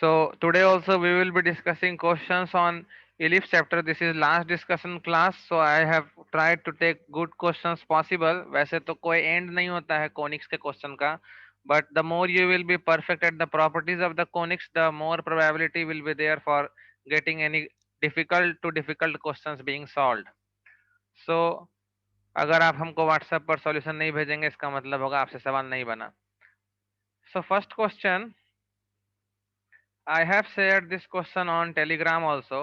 So today also we will be discussing questions on ellipse chapter. This is last discussion class, so I have tried to take good questions possible. वैसे तो कोई end नहीं होता है conics के question का, but the more you will be perfect at the properties of the conics, the more probability will be there for getting any difficult to difficult questions being solved. So अगर आप हमको WhatsApp पर solution नहीं भेजेंगे इसका मतलब होगा आपसे सवाल नहीं बना. So first question, I have shared this question on Telegram also.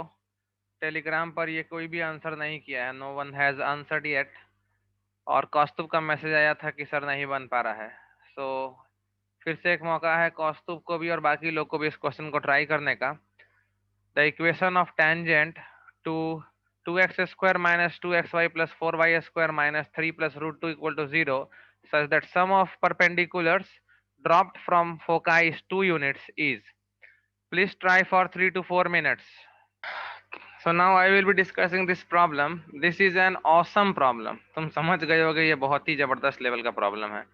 Telegram पर ये कोई भी आंसर नहीं किया है, no one has answered yet. और कौस्तुभ का मैसेज आया था कि सर नहीं बन पा रहा है. सो फिर से एक मौका है कौस्तुभ को भी और बाकी लोग को भी इस क्वेश्चन को ट्राई करने का. The equation of tangent to 2x² minus 2xy plus 4y² minus 3 plus root 2 equal to 0 such that sum of perpendiculars dropped from foci is 2 units is. Please try for 3 to 4 minutes. So now I will be discussing this problem. This is an awesome problem. तुम समझ गए होगे ये बहुत ही जबरदस्त level का problem है.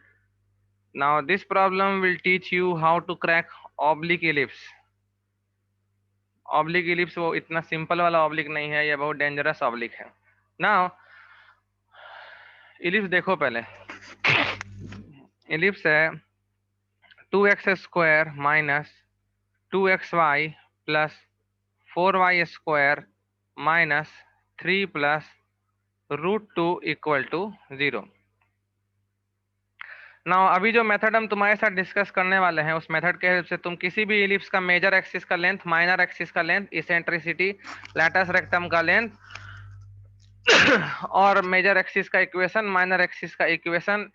Now this problem will teach you how to crack oblique ellipse. Oblique ellipse वो इतना सिंपल वाला oblique नहीं है, ये बहुत डेंजरस oblique है. Now ellipse देखो पहले. ellipse है 2x² minus 2xy plus 4y² minus 3 plus root 2 equal to 0. Now अभी जो मेथड हम तुम्हारे साथ डिस्कस करने वाले हैं उस मेथड के हेल्प से तुम किसी भी इलिप्स का मेजर एक्सिस का लेंथ, माइनर एक्सिस का लेंथ, इसेंट्रिसिटी, लैटस रेक्टम का लेंथ और मेजर एक्सिस का इक्वेशन, माइनर एक्सिस का इक्वेशन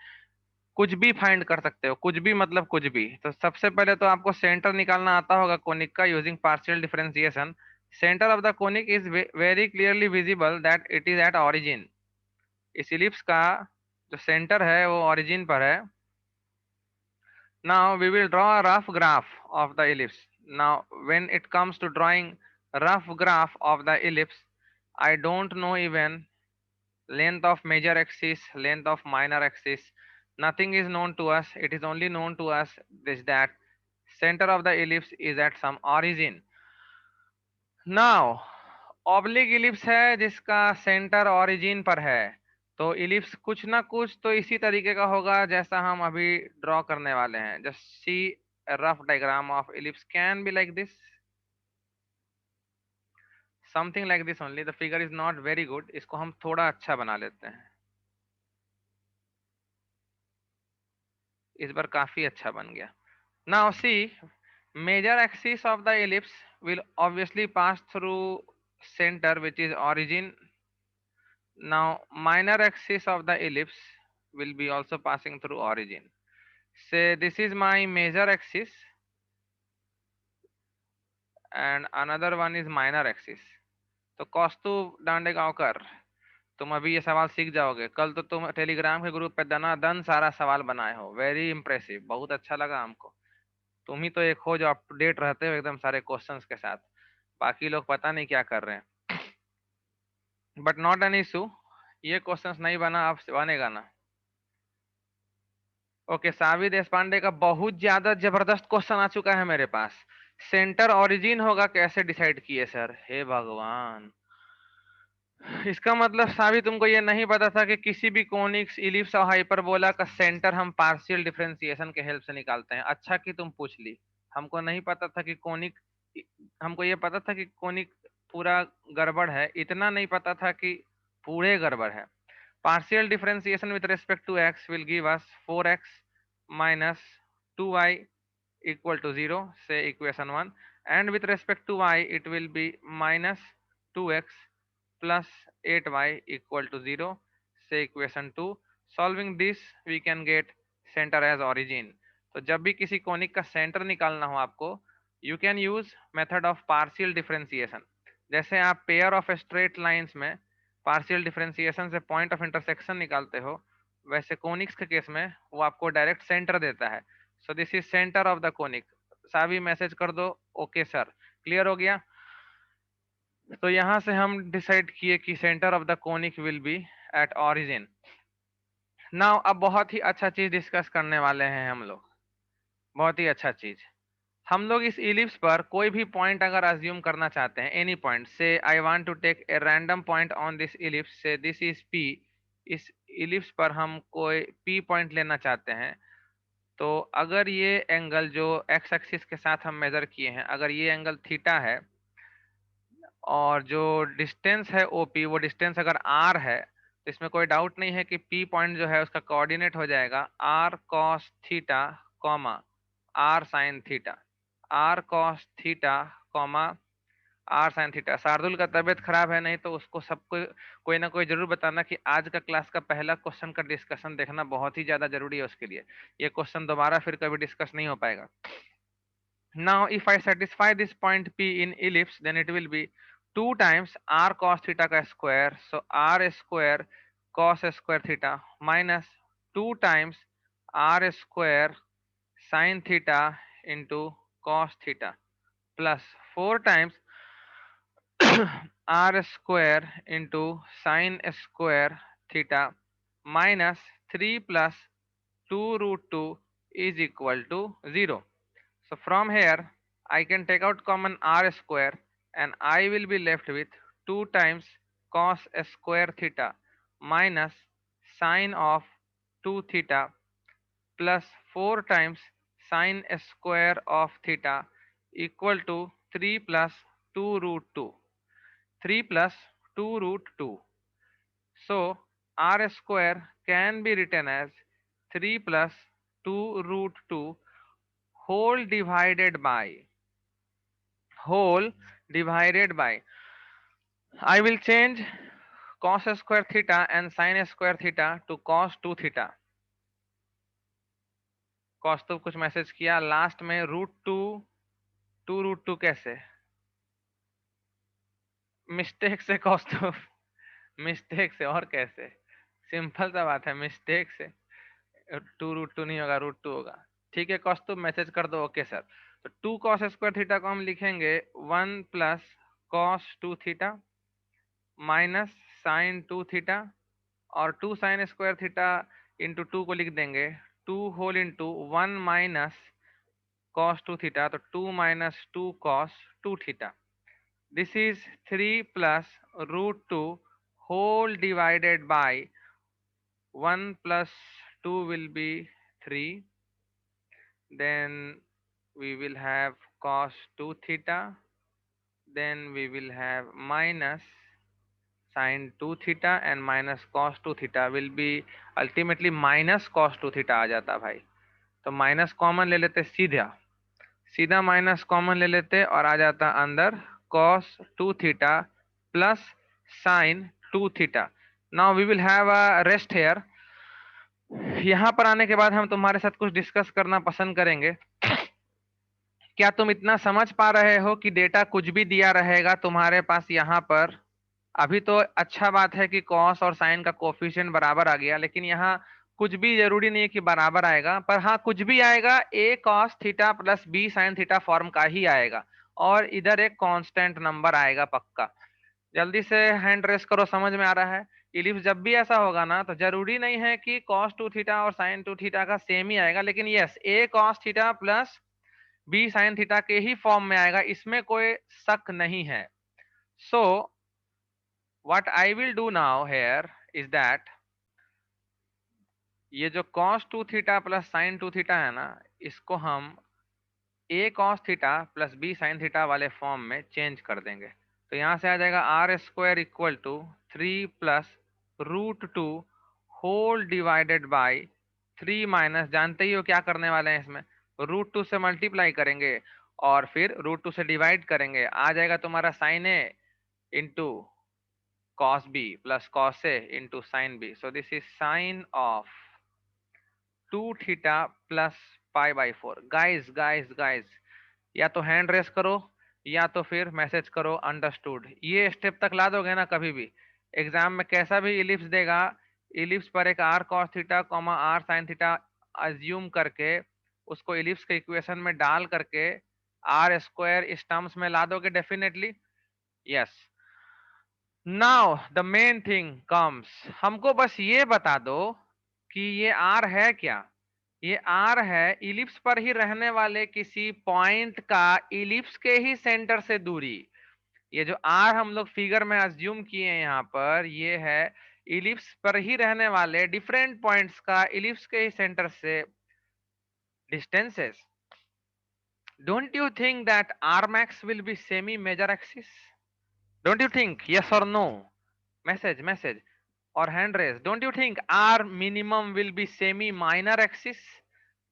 कुछ भी फाइंड कर सकते हो. कुछ भी मतलब कुछ भी. तो सबसे पहले तो आपको सेंटर निकालना आता होगा कोनिक का using partial differentiation. Centre of the conic is very clearly visible that it is at origin. इस इलिप्स का जो सेंटर है वो ऑरिजिन पर है. Now we will draw a rough graph of the ellipse. Now when it comes to drawing a rough graph of the ellipse, I don't know even length of major axis, length of minor axis. Nothing is known to us. It is only known to us this that center of the ellipse is at some origin. Now oblique ellipse है जिसका centre origin पर है, तो ellipse कुछ ना कुछ तो इसी तरीके का होगा जैसा हम अभी ड्रॉ करने वाले हैं. Just see rough diagram of ellipse can be like this, something like this only. The figure is not very good. इसको हम थोड़ा अच्छा बना लेते हैं. इस बार काफी अच्छा बन गया. Now see, major axis of the ellipse will obviously pass through centre which is origin. Now minor axis of the ellipse will be also passing through origin. Say this is my major axis and another one is minor axis. तो कौस्तुभ दांडेगांवकर, तुम अभी ये सवाल सीख जाओगे. कल तो तुम टेलीग्राम के ग्रुप पे दनादन सारा सवाल बनाए हो. वेरी इंप्रेसिव, बहुत अच्छा लगा हमको. तुम ही तो एक हो जो अप टू डेट रहते हो एकदम सारे क्वेश्चंस के साथ. बाकी लोग पता नहीं क्या कर रहे हैं. But not an issue. ये क्वेश्चंस नहीं बना, अब बनेगा ना. ओके, सावी देशपांडे का बहुत ज्यादा जबरदस्त क्वेश्चन आ चुका है मेरे पास. सेंटर ओरिजिन होगा कैसे डिसाइड किए सर? हे भगवान. इसका मतलब सावी तुमको ये नहीं पता था कि किसी भी कोनिक्स, इलिप्स और हाइपरबोला का सेंटर हम पार्शियल डिफरेंशिएशन के हेल्प से निकालते हैं. अच्छा कि तुम पूछ ली. हमको नहीं पता था कि कोनिक, हमको ये पता था कि कोनिक पूरा गड़बड़ है, इतना नहीं पता था कि पूरे गड़बड़ है. Partial differentiation with respect to x will give us 4x minus 2y equal to 0, say equation 1, and with respect to y it will be minus 2x plus 8y equal to 0, say equation 2. Solving this we can get center as origin. तो जब भी किसी conic का centre निकालना हो आपको, you can use method of partial differentiation. जैसे आप पेयर ऑफ स्ट्रेट लाइंस में पार्शियल डिफरेंशिएशन से पॉइंट ऑफ इंटरसेक्शन निकालते हो, वैसे कोनिक्स के केस में वो आपको डायरेक्ट सेंटर देता है. So this is centre of the conic. Savi message कर दो ओके सर. क्लियर हो गया? तो यहां से हम डिसाइड किए कि centre of the conic will be at origin. Now अब बहुत ही अच्छा चीज डिस्कस करने वाले हैं हम लोग. बहुत ही अच्छा चीज. हम लोग इस इलिप्स पर कोई भी पॉइंट अगर अज्यूम करना चाहते हैं, any point, say I want to take a random point on this ellipse, say this is P, इस इलिप्स पर हम कोई पी पॉइंट लेना चाहते हैं, तो अगर ये एंगल जो एक्स एक्सिस के साथ हम मेजर किए हैं, अगर ये एंगल थीटा है और जो डिस्टेंस है ओपी, वो डिस्टेंस अगर आर है, तो इसमें कोई डाउट नहीं है कि पी पॉइंट जो है उसका कोऑर्डिनेट हो जाएगा R cos theta comma R sine theta, R cos theta comma R sine theta. Shardul का तबीयत खराब है, नहीं तो उसको सबको कोई ना कोई जरूर बताना कि आज का क्लास का पहला क्वेश्चन का डिस्कशन देखना बहुत ही ज्यादा जरूरी है उसके लिए। ये क्वेश्चन दोबारा फिर कभी डिस्कस नहीं हो पाएगा। Now, if I satisfy this point P in ellipse, then it will be 2 times r cos theta का square. So r square cos square theta minus 2 times r square sin theta into cos theta plus 4 times r square into sin square theta minus 3 plus 2 root 2 is equal to 0. So from here, I can take out common r square and I will be left with 2 times cos square theta minus sine of 2 theta plus 4 times sine square of theta equal to 3 plus 2 root 2. 3 plus 2 root 2. So r square can be written as 3 plus 2 root 2 whole divided by I will change cos square theta and sin square theta to cos 2 theta. cos तो कुछ message किया last में root two कैसे mistake से cos तो mistake से और कैसे, सिंपल सा बात है, मिस्टेक से 2 रूट 2 नहीं होगा, रूट 2 होगा। ठीक है, cos तो मैसेज कर दो, ओके सर। तो 2 cos स्क्वायर थीटा को हम लिखेंगे 1 plus cos 2 theta minus sine 2 theta, और 2 साइन स्क्वायर थीटा इंटू 2 को लिख देंगे 2 whole into 1 minus cos 2 theta, तो 2 minus 2 cos 2 theta. This is 3 plus root 2 whole divided by 1 plus 2 will be 3, then we will have cos 2 theta, then we will have minus sin 2 theta and minus cos 2 theta will be ultimately minus cos 2 theta आ जाता भाई। तो minus common ले लेते, सीधा सीधा minus common ले लेते और आ जाता अंदर cos 2 theta plus sin 2 theta। Now we will have a rest here. यहाँ पर आने के बाद हम तुम्हारे साथ कुछ डिस्कस करना पसंद करेंगे। क्या तुम इतना समझ पा रहे हो कि डेटा कुछ भी दिया रहेगा तुम्हारे पास यहाँ पर? अभी तो अच्छा बात है कि कॉस और साइन का कोफिशिएंट बराबर आ गया, लेकिन यहाँ कुछ भी जरूरी नहीं है कि बराबर आएगा, पर हाँ कुछ भी आएगा a cos theta plus b sine theta form का ही आएगा, और इधर एक कांस्टेंट नंबर आएगा पक्का। जल्दी से हैंड रेस करो, समझ में आ रहा है? इलिप्स जब भी ऐसा होगा ना, तो जरूरी नहीं है कि कॉस 2 थीटा और साइन 2 थीटा का सेम ही आएगा, लेकिन yes a cos theta plus b sine theta के ही फॉर्म में आएगा, इसमें कोई शक नहीं है। सो what I will do now here is that ये जो cos 2 theta plus sin 2 theta है ना, इसको हम a cos theta plus b sin theta वाले फॉर्म में चेंज कर देंगे। तो यहाँ से आ जाएगा R square equal to 3 plus root 2 whole divided by 3 minus, जानते ही हो क्या करने वाले हैं इसमें, रूट 2 से मल्टीप्लाई करेंगे और फिर रूट 2 से डिवाइड करेंगे, आ जाएगा तुम्हारा sign A into cos b plus cos a into sin b. So this is sine of 2 theta plus pi by 4. Guys, या तो हैंड रेस करो या तो फिर मैसेज करो अंडरस्टूड। ये स्टेप तक ला दोगे ना, कभी भी एग्जाम में कैसा भी इलिप्स देगा, इलिप्स पर एक R cos theta comma R sine theta assume करके उसको इलिप्स के इक्वेशन में डाल करके आर स्क्वायर इस टर्म्स में ला दोगे definitely. Yes, now the main thing comes, हमको बस ये बता दो कि ये आर है क्या। ये आर है इलिप्स पर ही रहने वाले किसी पॉइंट का इलिप्स के ही सेंटर से दूरी। ये जो आर हम लोग फिगर में अज्यूम किए हैं यहाँ पर, ये है इलिप्स पर ही रहने वाले डिफरेंट पॉइंट्स का इलिप्स के ही सेंटर से distances. Don't you think that r max will be semi major axis? Don't you think? Yes और नो? मैसेज मैसेज और hand raise. Don't you think r minimum will be semi minor axis?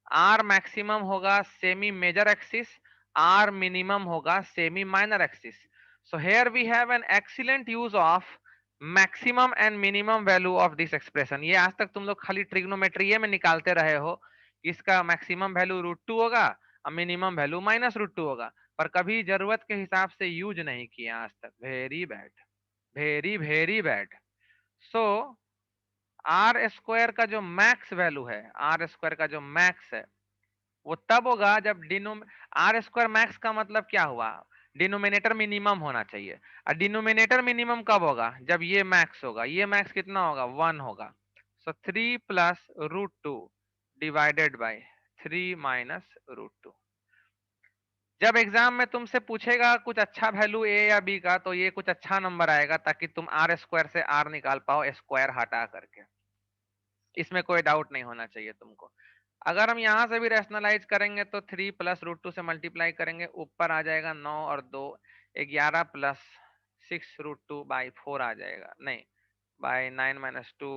R maximum होगा semi major axis, r minimum होगा semi minor axis. So here we have an excellent use of maximum and minimum value of this expression. ये आज तक तुम लोग खाली trigonometry में निकालते रहे हो, इसका मैक्सिमम वैल्यू √2 होगा और मिनिमम वैल्यू -√2 होगा, पर कभी जरूरत के हिसाब से यूज नहीं किया आज तक। Very bad, very very bad. So R square का जो मैक्स वैल्यू है, आर स्क्वायर का जो मैक्स है, वो तब होगा जब आर स्क्वायर मैक्स का मतलब क्या हुआ? डिनोमिनेटर मिनिमम होना चाहिए। और डिनोमिनेटर मिनिमम कब होगा? जब ये मैक्स होगा। ये मैक्स कितना होगा? 1 होगा। सो 3 प्लस √2 डिवाइडेड बाई 3 माइनस √2। जब एग्जाम में तुमसे पूछेगा कुछ अच्छा वैल्यू ए या बी का, तो ये कुछ अच्छा नंबर आएगा ताकि तुम आर स्क्वायर से आर निकाल पाओ स्क्वायर हटा करके। इसमें कोई डाउट नहीं होना चाहिए तुमको। अगर हम यहां से भी रैशनलाइज करेंगे तो 3 प्लस √2 से मल्टीप्लाई करेंगे, ऊपर आ जाएगा 9 और 2 11 प्लस 6 √2 बाई 4 आ जाएगा, नहीं बाई 9 माइनस 2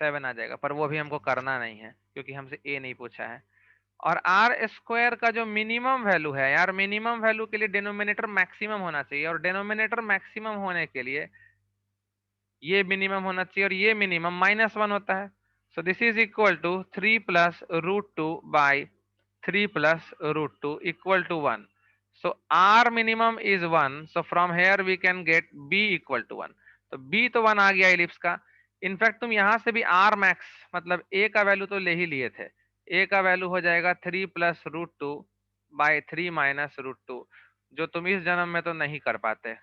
7 आ जाएगा, पर वो भी हमको करना नहीं है क्योंकि हमसे ए नहीं पूछा है। और आर स्क्वायर का जो मिनिमम वैल्यू है यार, मिनिमम वैल्यू के लिए डिनोमिनेटर मैक्सिमम होना चाहिए, और डिनोमिनेटर मैक्सिमम होने के लिए ये मिनिमम होना चाहिए और ये मिनिमम -1 होता है। So this is equal to 3 plus √2 by 3 plus √2 equal to 1। So R minimum is 1, so from here we can get B equal to 1। तो बी तो 1 आ गया इलिप्स का। इनफैक्ट तुम यहां से भी आर मैक्स मतलब ए का वैल्यू तो ले ही लिए थे। ए का वैल्यू हो जाएगा 3 प्लस √2 बाई 3 माइनस √2, जो तुम इस जन्म में तो नहीं कर पाते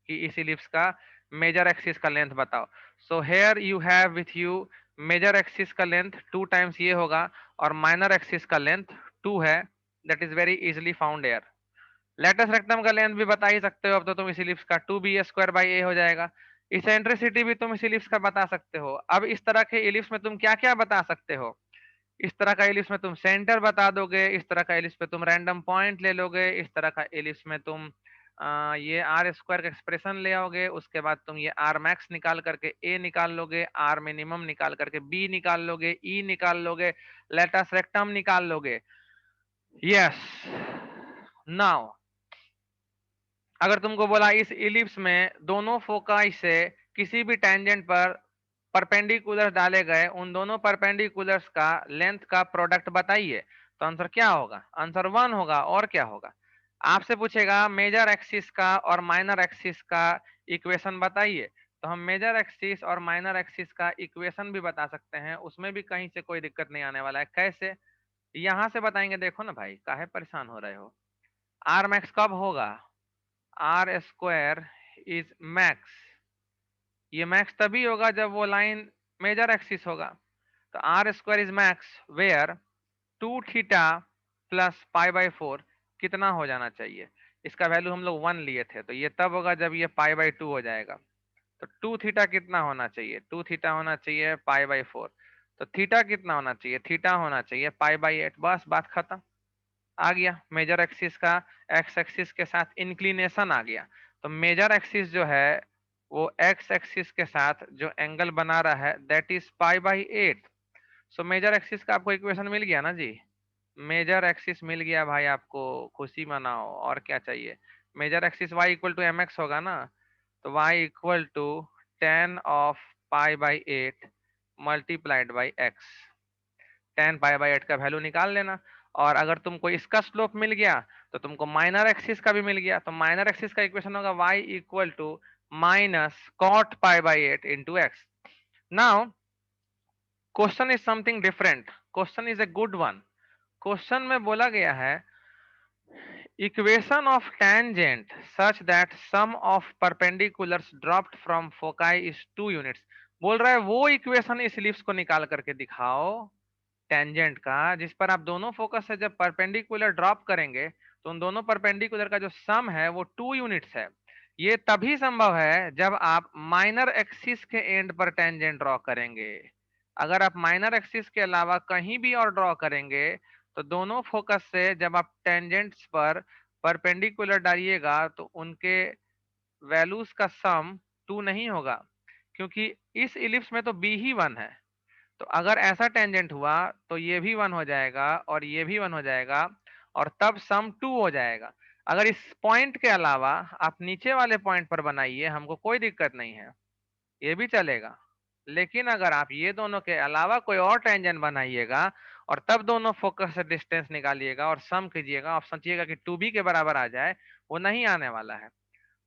कि इस इलिप्स का मेजर एक्सिस का लेंथ बताओ। So here you have with you major axis का लेंथ 2 टाइम्स ये होगा, और माइनर एक्सिस का लेंथ 2 है। That is very easily found here. Latus rectum का लेंथ भी बता ही सकते हो अब तो तुम इस इलिप्स का, 2b² बाई a हो जाएगा। इसेंट्रिसिटी भी तुम इस इलिप्स का बता सकते हो। अब इस तरह के इलिप्स में तुम क्या क्या बता सकते हो? इस तरह का इलिप्स में तुम सेंटर बता दोगे, इस तरह का इलिप्स पे तुम रैंडम पॉइंट ले लोगे, इस तरह का इलिप्स में तुम ये आर स्क्वायर का एक्सप्रेशन ले आओगे, उसके बाद तुम ये आर मैक्स निकाल करके ए निकाल लोगे, आर मिनिमम निकाल करके बी निकाल लोगे, ई निकाल लोगे, लेटस रेक्टम निकाल लोगे। यस। नाउ अगर तुमको बोला इस इलिप्स में दोनों फोकाई से किसी भी टेंजेंट पर परपेंडिकुलर डाले गए, उन दोनों परपेंडिकुलर्स का लेंथ का प्रोडक्ट बताइए, तो आंसर क्या होगा? आंसर 1 होगा। और क्या होगा? आपसे पूछेगा मेजर एक्सिस का और माइनर एक्सिस का इक्वेशन बताइए, तो हम मेजर एक्सिस और माइनर एक्सिस का इक्वेशन भी बता सकते हैं, उसमें भी कहीं से कोई दिक्कत नहीं आने वाला है। कैसे? यहां से बताएंगे। देखो ना भाई, काहे परेशान हो रहे हो? आर मैक्स कब होगा? आर स्क्वायर इज मैक्स, ये मैक्स तभी होगा जब वो लाइन मेजर एक्सिस होगा। तो r square is max where 2θ plus π/4 कितना हो जाना चाहिए? इसका वैल्यू हम लोग 1 लिए थे, तो ये तब होगा जब ये π/2 हो जाएगा। तो 2θ कितना होना चाहिए? 2θ होना चाहिए π/4। तो थीटा कितना होना चाहिए? थीटा होना चाहिए π/8। बस बात खत्म। आ गया मेजर एक्सिस का एक्स एक्सिस के साथ इंक्लिनेशन आ गया। तो मेजर एक्सिस जो है वो एक्स एक्सिस के साथ जो एंगल बना रहा है that is π/8। So major axis का आपको इक्वेशन मिल गया ना जी? मेजर एक्सिस मिल गया भाई आपको, खुशी मनाओ। और क्या चाहिए? Major axis y equal to mx होगा ना, तो y equal to tan of π/8 multiplied by x। tan π/8 का वैल्यू निकाल लेना। और अगर तुमको इसका स्लोप मिल गया तो तुमको माइनर एक्सिस का भी मिल गया। तो माइनर एक्सिस का इक्वेशन होगा y equal to minus cot π/8 into x. Now question is something different. Question is a good one. Question में बोला गया है equation of tangent such that sum of perpendiculars dropped from foci is 2 units. बोल रहा है वो equation इस ellipse को निकाल करके दिखाओ टेंजेंट का, जिस पर आप दोनों फोकस से जब परपेंडिकुलर ड्रॉप करेंगे तो उन दोनों परपेंडिकुलर का जो सम है वो 2 यूनिट्स है। ये तभी संभव है जब आप माइनर एक्सिस के एंड पर टेंजेंट ड्रॉ करेंगे। अगर आप माइनर एक्सिस के अलावा कहीं भी और ड्रॉ करेंगे तो दोनों फोकस से जब आप टेंजेंट्स पर परपेंडिकुलर डालिएगा तो उनके वैल्यूज का सम 2 नहीं होगा, क्योंकि इस इलिप्स में तो बी ही 1 है। तो अगर ऐसा टेंजेंट हुआ तो ये भी 1 हो जाएगा और ये भी 1 हो जाएगा और तब सम 2 हो जाएगा। अगर इस पॉइंट के अलावा आप नीचे वाले पॉइंट पर बनाइए, हमको कोई दिक्कत नहीं है, ये भी चलेगा। लेकिन अगर आप ये दोनों के अलावा कोई और टेंजेंट बनाइएगा और तब दोनों फोकस से डिस्टेंस निकालिएगा और सम कीजिएगा, आप सोचिएगा कि 2b के बराबर आ जाए, वो नहीं आने वाला है।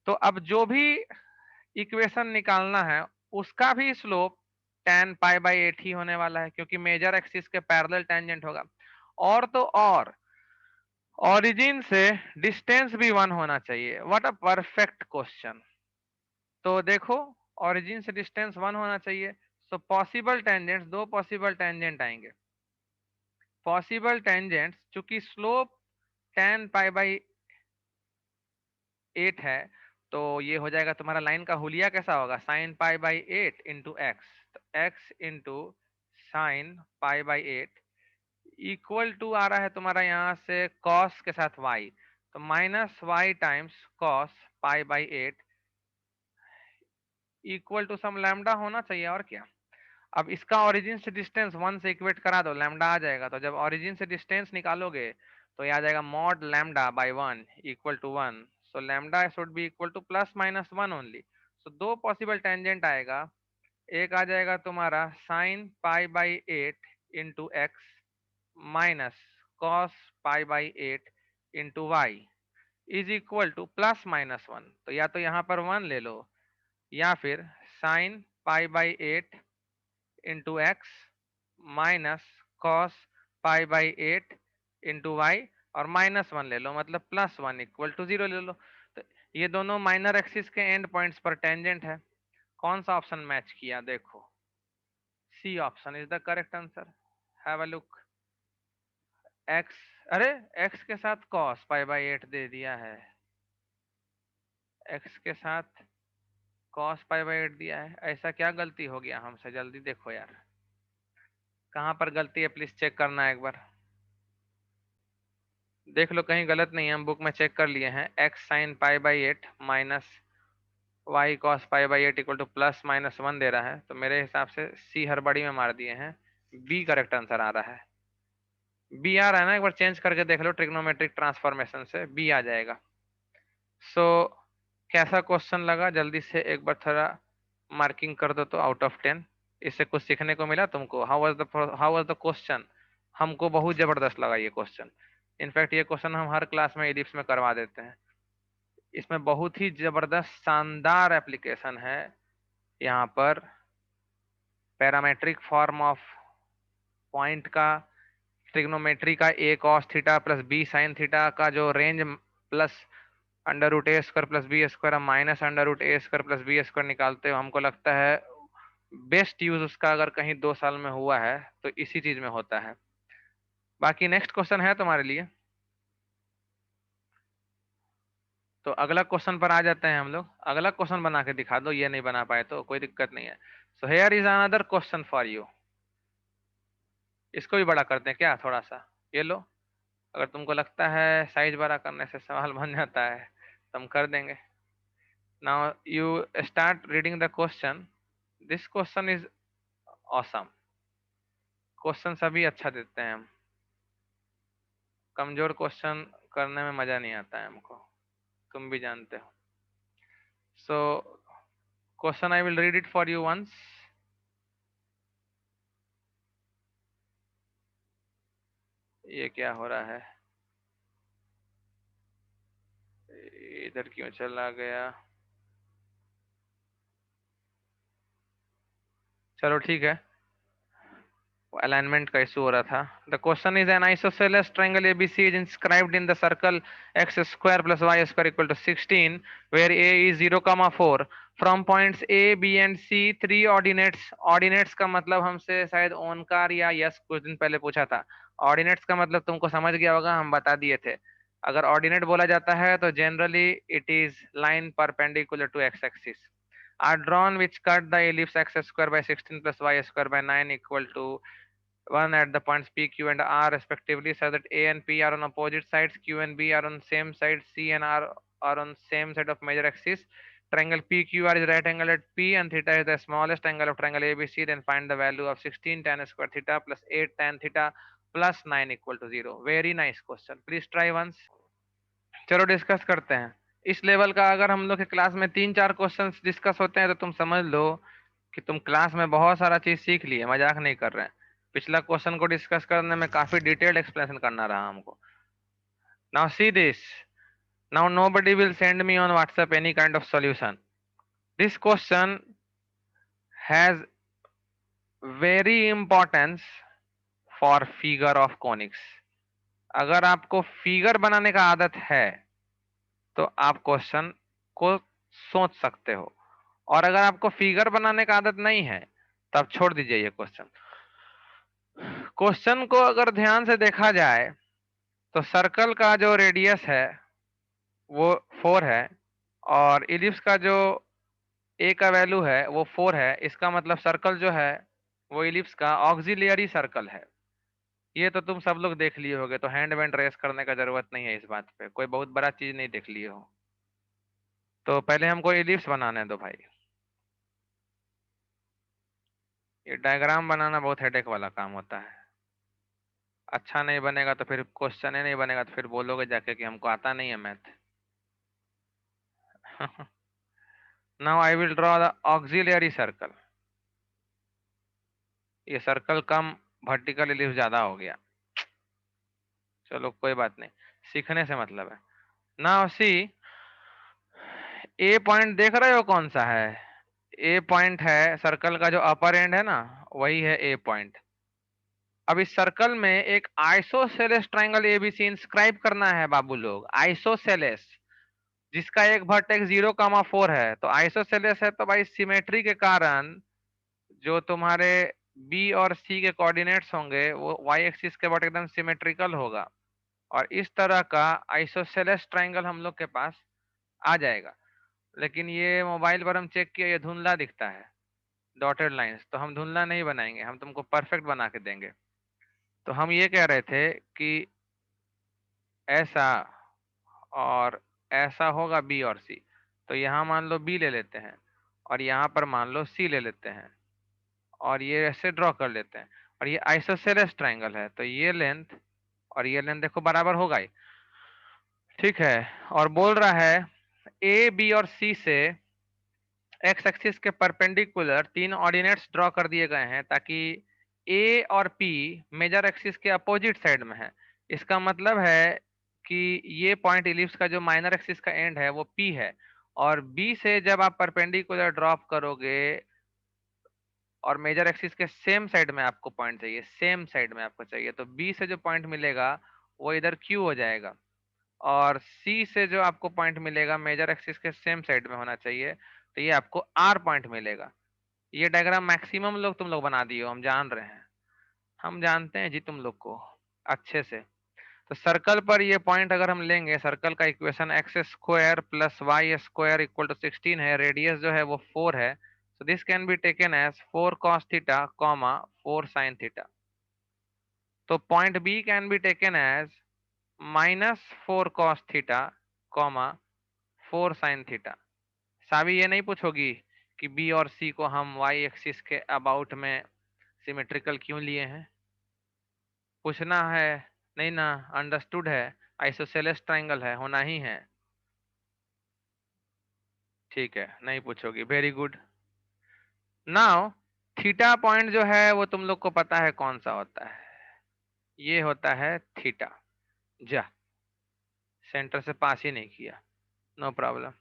तो अब जो भी इक्वेशन निकालना है उसका भी स्लोप tan पाई बाई 8 ही होने वाला है, क्योंकि मेजर एक्सिस के पैरेलल टेंजेंट होगा। और तो और ओरिजिन से डिस्टेंस भी 1 होना चाहिए। What a perfect question. तो देखो, ओरिजिन से डिस्टेंस 1 होना चाहिए। सो पॉसिबल टेंजेंट्स, दो पॉसिबल टेंजेंट आएंगे। पॉसिबल टेंजेंट्स, चूंकि स्लोप tan पाई बाई 8 है, तो ये हो जाएगा तुम्हारा लाइन का हुलिया कैसा होगा, sine pi by 8 into x. तो x into sine pi by 8 equal to आ रहा है तुम्हारा यहाँ से कॉस के साथ वाई, तो minus Y times cos pi by 8 equal to some lambda होना चाहिए, और क्या। अब इसका ओरिजिन से डिस्टेंस 1 से इक्वेट करा दो, लैम्डा आ जाएगा। तो जब ओरिजिन से डिस्टेंस निकालोगे तो ये आ जाएगा mod lambda by 1 equal to 1। So lambda should be equal to plus minus 1 only. So दो पॉसिबल टेंजेंट आएगा। एक आ जाएगा तुम्हारा sine pi by 8 into x minus cos pi by 8 into y is equal to plus minus 1। तो या तो यहाँ पर 1 ले लो, या फिर sine pi by 8 into x minus cos pi by 8 into Y और माइनस 1 ले लो, मतलब प्लस 1 इक्वल टू 0 ले लो। तो ये दोनों माइनर एक्सिस के एंड पॉइंट्स पर टेंजेंट है। कौन सा ऑप्शन मैच किया, देखो C option is the correct answer. Have a look. X, अरे एक्स के साथ कॉस पाई बाई 8 दे दिया है, एक्स के साथ कॉस पाई बाई 8 दिया है। ऐसा क्या गलती हो गया हमसे, जल्दी देखो यार, कहाँ पर गलती है प्लीज चेक करना एक बार। देख लो कहीं गलत नहीं है, हम बुक में चेक कर लिए हैं। X sine pi by 8 minus Y cos pi by 8 equal to plus minus 1 दे रहा है, तो मेरे हिसाब से सी हड़बड़ी में मार दिए हैं, बी करेक्ट आंसर आ रहा है। बी आ रहा है ना, एक बार चेंज करके देख लो, ट्रिग्नोमेट्रिक ट्रांसफॉर्मेशन से बी आ जाएगा। सो कैसा क्वेश्चन लगा, जल्दी से एक बार थोड़ा मार्किंग कर दो तो आउट ऑफ 10। इससे कुछ सीखने को मिला तुमको, हाउ वाज द क्वेश्चन। हमको बहुत जबरदस्त लगा ये क्वेश्चन। इनफैक्ट ये क्वेश्चन हम हर क्लास में इलिप्स में करवा देते हैं। इसमें बहुत ही जबरदस्त शानदार एप्लीकेशन है। यहाँ पर पैरामेट्रिक फॉर्म ऑफ पॉइंट का, ट्रिग्नोमेट्री का a cos theta plus b sine theta का जो range plus under root a square plus b square minus under root a square plus b square निकालते हो, हमको लगता है बेस्ट यूज उसका अगर कहीं 2 साल में हुआ है तो इसी चीज में होता है। बाकी नेक्स्ट क्वेश्चन है तुम्हारे लिए, तो अगला क्वेश्चन पर आ जाते हैं हम लोग। अगला क्वेश्चन बना के दिखा दो, ये नहीं बना पाए तो कोई दिक्कत नहीं है। So here is another question for you. इसको भी बड़ा करते हैं क्या थोड़ा सा, ये लो। अगर तुमको लगता है साइज बड़ा करने से सवाल बन जाता है तो हम कर देंगे। Now you start reading the question. This question is awesome. Question सभी अच्छा देते हैं हम, कमजोर क्वेश्चन करने में मजा नहीं आता है हमको, तुम भी जानते हो। So question I will read it for you once. ये क्या हो रहा है, इधर क्यों चला गया, चलो ठीक है, अलाइनमेंट का इशू हो रहा था। The question is an isosceles triangle ABC is inscribed in the circle x square plus Y square equal to 16 where A is 0, 4 from points A B and C 3 ordinates. Ordinates का मतलब हमसे शायद ओनकार या yes कुछ दिन पहले पूछा था। ऑर्डिनेट्स का मतलब तुमको समझ गया होगा, हम बता दिए थे। अगर ऑर्डिनेट बोला जाता है तो generally it is line perpendicular to X axis are drawn which cut the ellipse X square by 16 plus Y square by 9 equal to 1 at the points P, Q, and R respectively, so that A and P are on opposite sides, Q and B are on same side, C and R are on same side of major axis. Triangle PQR is right angle at P and theta is the smallest angle of triangle ABC. Then find the value of 16 tan square theta plus 8 tan theta plus 9 equal to 0. Very nice question. Please try once. चलो discuss करते हैं। इस level का अगर हम लोग के class में 3-4 क्वेश्चंस डिस्कस होते हैं तो तुम समझ लो कि तुम क्लास में बहुत सारा चीज सीख लिए, मजाक नहीं कर रहे हैं। पिछला क्वेश्चन को डिस्कस करने में काफी डिटेल्ड एक्सप्लेनेशन करना रहा हमको। Now see this. Now nobody will send me on WhatsApp any kind of solution. This question has very importance for figure of conics. अगर आपको फिगर बनाने का आदत है तो आप क्वेश्चन को सोच सकते हो, और अगर आपको फिगर बनाने का आदत नहीं है तो आप छोड़ दीजिए ये क्वेश्चन। क्वेश्चन को अगर ध्यान से देखा जाए तो सर्कल का जो रेडियस है वो 4 है, और इलिप्स का जो ए का वैल्यू है वो 4 है। इसका मतलब सर्कल जो है वो इलिप्स का ऑक्सिलियरी सर्कल है। ये तो तुम सब लोग देख लिए होगे, तो हैंड वैंड रेस करने का जरूरत नहीं है इस बात पे, कोई बहुत बड़ा चीज नहीं देख लिए हो। तो पहले हमको इलिप्स बनाने दो भाई। ये डायग्राम बनाना बहुत हेडेक वाला काम होता है। अच्छा नहीं बनेगा तो फिर क्वेश्चन ही नहीं बनेगा, तो फिर बोलोगे जाके कि हमको आता नहीं है math. Now I will draw the auxiliary circle. ये सर्कल कम, वर्टिकल इलिप्स ज्यादा हो गया। चलो कोई बात नहीं, सीखने से मतलब है। नाउ सी, ए पॉइंट देख रहे हो कौन सा है? ए पॉइंट है सर्कल का जो अपर एंड है ना, वही है ए पॉइंट। अब इस सर्कल में एक आइसोसेलेस ट्राइंगल एबीसी इंस्क्राइब करना है बाबू लोग। आइसोसेलेस जिसका एक वर्टेक्स 0,4 है। तो आइसोसेलेस है तो भाई सिमेट्री के कारण जो तुम्हारे बी और सी के कोऑर्डिनेट्स होंगे वो वाई एक्सिस के ऊपर एकदम सिमेट्रिकल होगा, और इस तरह का आइसोसेलेस ट्राइंगल हम लोग के पास आ जाएगा। लेकिन ये मोबाइल पर हम चेक किया, ये धुंधला दिखता है डॉटेड लाइंस, तो हम धुंधला नहीं बनाएंगे, हम तुमको परफेक्ट बना के देंगे। तो हम ये कह रहे थे कि ऐसा और ऐसा होगा बी और सी। तो यहाँ मान लो बी ले लेते हैं, और यहाँ पर मान लो सी ले लेते हैं, और ये ऐसे ड्रॉ कर लेते हैं। और ये आइसोसेलेस ट्राइंगल है तो ये लेंथ और ये लेंथ देखो बराबर होगा ही, ठीक है। और बोल रहा है ए बी और सी से एक्स एक्सिस के परपेंडिकुलर 3 ऑर्डिनेट्स ड्रॉ कर दिए गए हैं, ताकि ए और पी मेजर एक्सिस के अपोजिट साइड में है। इसका मतलब है कि ये पॉइंट इलिप्स का जो माइनर एक्सिस का एंड है वो पी है, और बी से जब आप परपेंडिकुलर ड्रॉप करोगे और मेजर एक्सिस के सेम साइड में आपको पॉइंट चाहिए, सेम साइड में आपको चाहिए, तो बी से जो पॉइंट मिलेगा वो इधर क्यू हो जाएगा, और सी से जो आपको पॉइंट मिलेगा मेजर एक्सिस के सेम साइड में होना चाहिए, तो ये आपको आर पॉइंट मिलेगा। ये डायग्राम मैक्सिमम लोग तुम लोग बना दिए हो, हम जान रहे हैं, हम जानते हैं जी तुम लोग को अच्छे से। तो सर्कल पर ये पॉइंट अगर हम लेंगे, सर्कल का equation x square plus Y square equal to 16 है, रेडियस जो है वो 4 है। So this can be taken as 4 cos theta comma 4 sin theta. तो point B can be taken as -4 cos theta comma 4 sin theta. Savi ये नहीं पूछोगी कि बी और सी को हम वाई एक्सिस के अबाउट में सिमेट्रिकल क्यों लिए हैं, पूछना है नहीं ना? अंडरस्टूड है, आइसोसेलेस ट्राइंगल है, होना ही है। ठीक है, नहीं पूछोगी, very good. Now theta point जो है वो तुम लोग को पता है कौन सा होता है, ये होता है थीटा। जा, सेंटर से पास ही नहीं किया, नो प्रॉब्लम।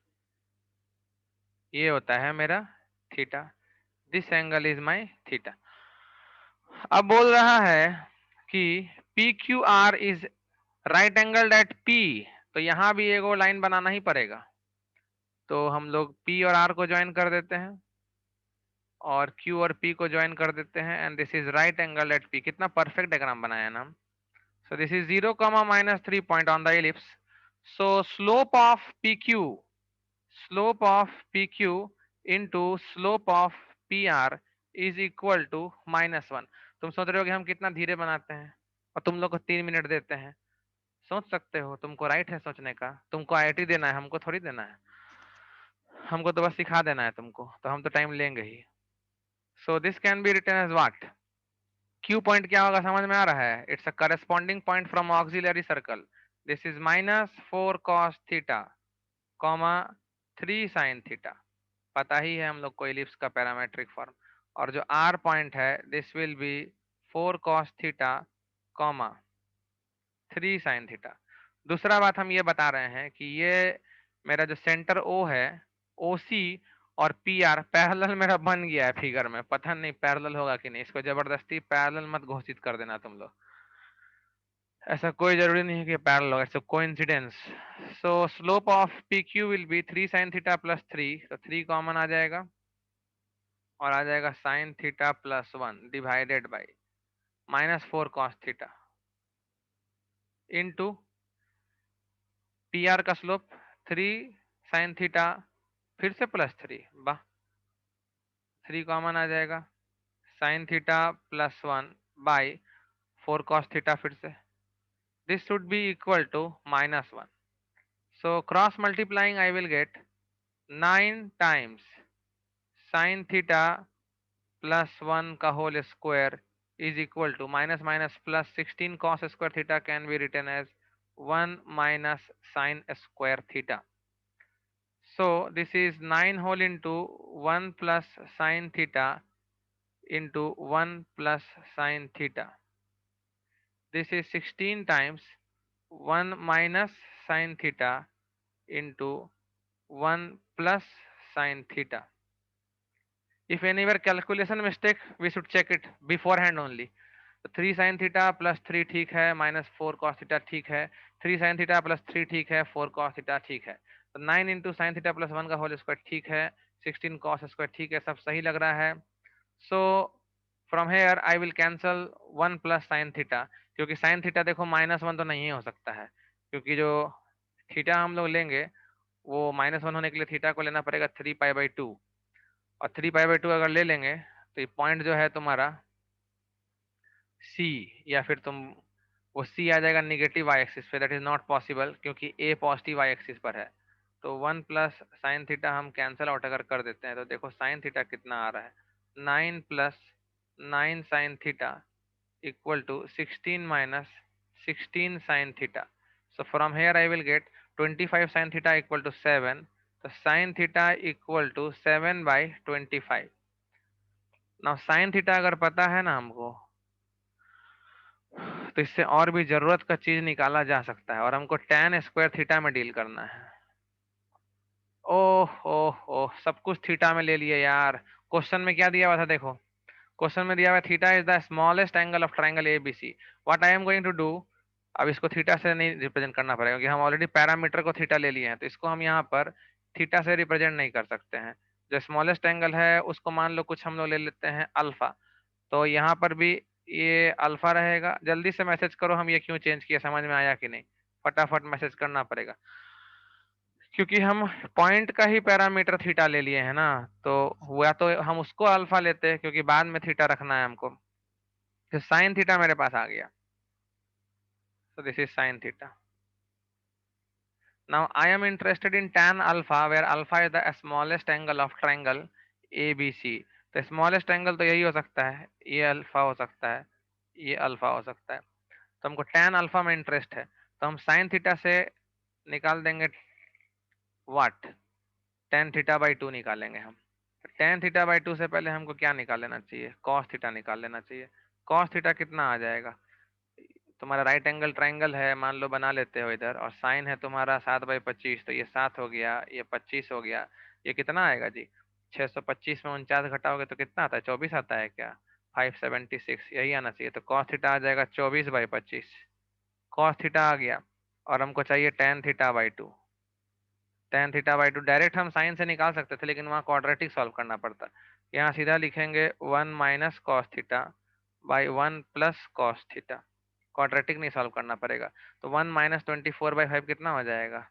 ये होता है मेरा theta, this angle is my theta. अब बोल रहा है कि P Q R is right angle at P, तो यहां भी एगो लाइन बनाना ही पड़ेगा। तो हम लोग P और R को ज्वाइन कर देते हैं और Q और P को ज्वाइन कर देते हैं and this is right angle at P। कितना परफेक्ट डायग्राम बनाया ना हम। So this is 0 comma minus 3 point on the ellipse. So slope of PQ into slope of PR is equal to -1। तुम सोच रहे हो कि हम कितना धीरे बनाते हैं और तुम लोग को 3 मिनट देते हैं। सोच सकते हो, तुमको राइट है सोचने का। तुमको आईआईटी देना है, हमको थोड़ी देना है। हमको तो बस सिखा देना है तुमको, तो हम तो टाइम लेंगे ही। So this can be written as what? Q point क्या होगा समझ में आ रहा है? It's a corresponding point from auxiliary circle. This is -4 cos theta comma 3 sin theta. पता ही है हम लोग को इलिप्स का पैरामेट्रिक फॉर्म। और जो आर पॉइंट है this will be 4 cos theta comma 3 sin theta. दूसरा बात हम ये बता रहे हैं कि ये मेरा जो सेंटर ओ है, ओ सी और पी आर पैरेलल मेरा बन गया है फिगर में। पता नहीं पैरेलल होगा कि नहीं, इसको जबरदस्ती पैरेलल मत घोषित कर देना तुम लोग। ऐसा कोई जरूरी नहीं है कि पैरेलल होगा, it's coincidence. So slope of P Q will be 3 sin theta plus 3, तो 3 कॉमन आ जाएगा और आ जाएगा sin theta plus 1 divided by -4 cos theta into P R का स्लोप 3 sin थीटा फिर से प्लस 3, वाह 3 कॉमन आ जाएगा sin theta plus 1 by 4 cos theta फिर से। This should be equal to -1। So cross multiplying I will get 9 times sin theta plus 1 का whole square is equal to minus minus plus 16 cos square theta can be written as 1 minus sin square theta. So this is 9 whole into 1 plus sin theta into 1 plus sin theta. This is 16 times 1 minus sin theta into 1 plus sin theta. If anywhere calculation mistake, we should check it beforehand only. तो 3 sin theta plus 3 ठीक है, -4 cos theta ठीक है, 3 sin theta plus 3 ठीक है, 4 cos theta ठीक है। तो 9 इंटू साइन थीटा प्लस 1 का होल स्क्वायर ठीक है, 16 cos स्क्वायर ठीक है, सब सही लग रहा है। सो from here I will cancel 1 plus sine theta, क्योंकि साइन थीटा देखो -1 तो नहीं हो सकता है, क्योंकि जो थीटा हम लोग लेंगे वो -1 होने के लिए थीटा को लेना पड़ेगा 3π/2, और 3π/2 अगर ले लेंगे तो ये पॉइंट जो है तुम्हारा सी, या फिर तुम वो सी आ जाएगा निगेटिव वाई एक्सिस पे। दैट इज नॉट पॉसिबल क्योंकि ए पॉजिटिव वाई एक्सिस पर है। तो 1 प्लस साइन थीटा हम कैंसिल आउट अगर कर देते हैं तो देखो साइन थीटा कितना आ रहा है, 9 plus 9 sine theta equal to 16 minus 16 sine theta. So from here I will get 25 sine theta equal to 7। तो sine theta equal to 7/25। Now sine theta अगर पता है ना हमको, तो इससे और भी जरूरत का चीज निकाला जा सकता है, और हमको tan स्क्वायर थीटा में डील करना है। ओह ओह ओह, सब कुछ थीटा में ले लिए यार। क्वेश्चन में क्या दिया हुआ था देखो, क्वेश्चन में दिया हुआ theta is the smallest angle of triangle ABC. What I am going to do, अब इसको थीटा से नहीं रिप्रेजेंट करना पड़ेगा क्योंकि हम ऑलरेडी पैरामीटर को थीटा ले लिए हैं, तो इसको हम यहाँ पर थीटा से रिप्रेजेंट नहीं कर सकते हैं। जो स्मॉलेस्ट एंगल है उसको मान लो कुछ हम लोग ले लेते हैं अल्फा, तो यहाँ पर भी ये अल्फा रहेगा। जल्दी से मैसेज करो हम ये क्यों चेंज किया, समझ में आया कि नहीं? फटाफट मैसेज करना पड़ेगा, क्योंकि हम पॉइंट का ही पैरामीटर थीटा ले लिए हैं ना। तो हुआ तो हम उसको अल्फा लेते हैं क्योंकि बाद में थीटा रखना है हमको। तो साइन थीटा मेरे पास आ गया, so this is sin theta. Now I am interested in tan alpha, where alpha is the smallest angle of triangle ABC. तो स्मॉलेस्ट एंगल तो यही हो सकता है, ये अल्फा हो सकता है, ये अल्फा हो सकता है। तो हमको tan अल्फा में इंटरेस्ट है, तो हम sin थीटा से निकाल देंगे व्हाट, tan थीटा/2 निकालेंगे हम। tan थीटा/2 से पहले हमको क्या निकाल लेना चाहिए, cos थीटा निकाल लेना चाहिए। cos थीटा कितना आ जाएगा, तुम्हारा राइट एंगल ट्राइंगल है मान लो, बना लेते हो इधर, और साइन है तुम्हारा 7/25, तो ये 7 हो गया, ये 25 हो गया। ये कितना आएगा जी, 625 में 49 घटाओगे तो कितना आता है, 24 आता है क्या, 576, यही आना चाहिए। तो cos थीटा आ जाएगा 24/25, cos थीटा आ गया। और हमको चाहिए tan थीटा/2। tan theta by two direct हम साइन से निकाल सकते थे, लेकिन वहाँ क्वाड्रेटिक सॉल्व करना पड़ता। यहाँ सीधा लिखेंगे 1 minus cos theta by 1 plus cos theta, quadratic नहीं सॉल्व करना पड़ेगा। तो 1 माइनस 24/5 कितना हो जाएगा?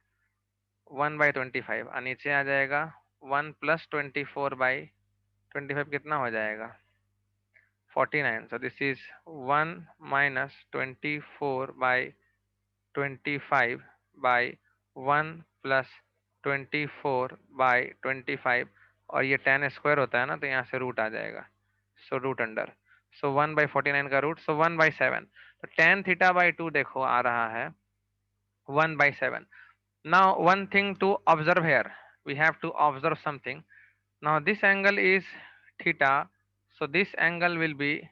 1/25। और नीचे आ जाएगा 1 प्लस 24/25 कितना हो जाएगा? 49। सो this is 1 minus 24/25 by 1 plus 24/25, और ये 10 स्क्वायर होता है ना, तो यहाँ से रूट आ जाएगा, सो रूट अंडर। सो 1/49 का रूट, सो 1/7। तो tan थीटा बाई 2 देखो आ रहा है 1/7। Now one thing to observe here, we have to observe something. Now this angle is theta, so this angle will be